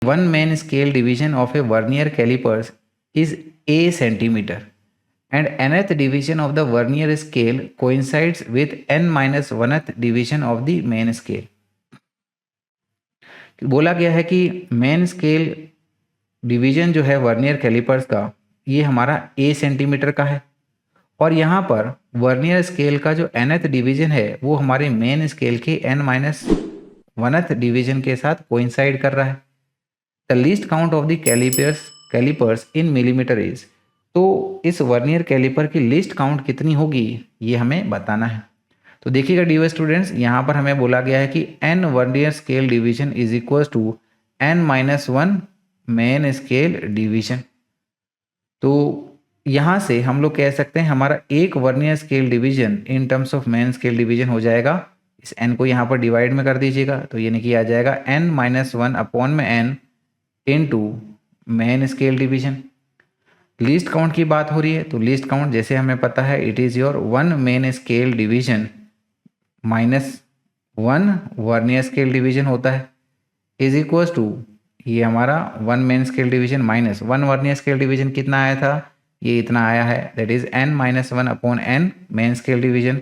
One main scale division of a vernier calipers is a centimeter and nth division of the vernier scale coincides with n minus 1th division of the main scale। बोला गया है कि main scale division जो है vernier callipers का ये हमारा a centimetre का है और यहाँ पर वर्नियर स्केल का जो nth डिवीजन है वो हमारे मेन स्केल के n माइनस 1th डिवीजन के साथ कोइंसाइड कर रहा है। The least count of the calipers in millimeter is, तो इस वर्नियर कैलिपर की लिस्ट काउंट कितनी होगी ये हमें बताना है। तो देखिएगा डियर स्टूडेंट्स, यहाँ पर हमें बोला गया है कि n vernier scale division is equal to n minus 1 main scale division. तो यहाँ से हम लोग कह सकते हैं हमारा एक vernier scale division in terms of main scale division हो जाएगा, इस n को यहाँ पर डिवाइड में कर दीजिएगा तो यानी कि आ जाएगा n माइनस 1 अपॉन में n into main scale division. Least count की बात हो रही है तो लीस्ट काउंट जैसे हमें पता है it is your 1 main scale division minus 1 vernier scale division होता है इज इक्वल्स टू ये हमारा 1 main scale division minus 1 vernier scale division कितना आया था, ये इतना आया है, that is n minus 1 upon n main scale division.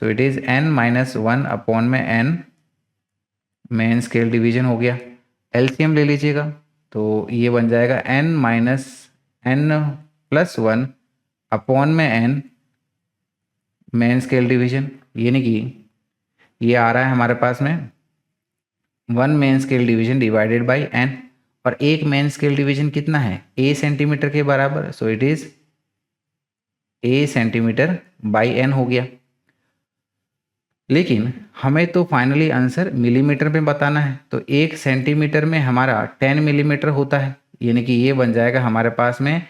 So it is n minus 1 upon में n मेन स्केल डिवीजन हो गया। एलसीएम ले लीजिएगा तो ये बन जाएगा n minus n plus 1 upon में n मेन स्केल डिवीजन, यानी कि ये आ रहा है हमारे पास में 1 main scale division divided by n और एक मेन स्केल डिवीजन कितना है a सेंटीमीटर के बराबर, so it is a centimetre bye n हो गया। लेकिन हमें तो फाइनली आंसर मिलीमीटर में बताना है तो 1 सेंटीमीटर में हमारा 10 मिलीमीटर होता है, यानी कि ये बन जाएगा हमारे पास में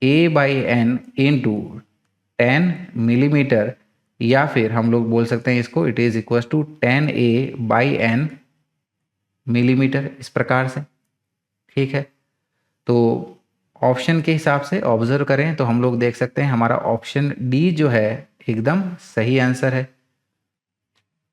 a by n into 10 millimeter, या फिर हम लोग बोल सकते हैं इसको it is equal to 10a by n millimeter, इस प्रकार से। ठीक है, तो ऑप्शन के हिसाब से ऑब्जर्व करें तो हम लोग देख सकते हैं हमारा ऑप्शन डी जो है एकदम सही आंसर है।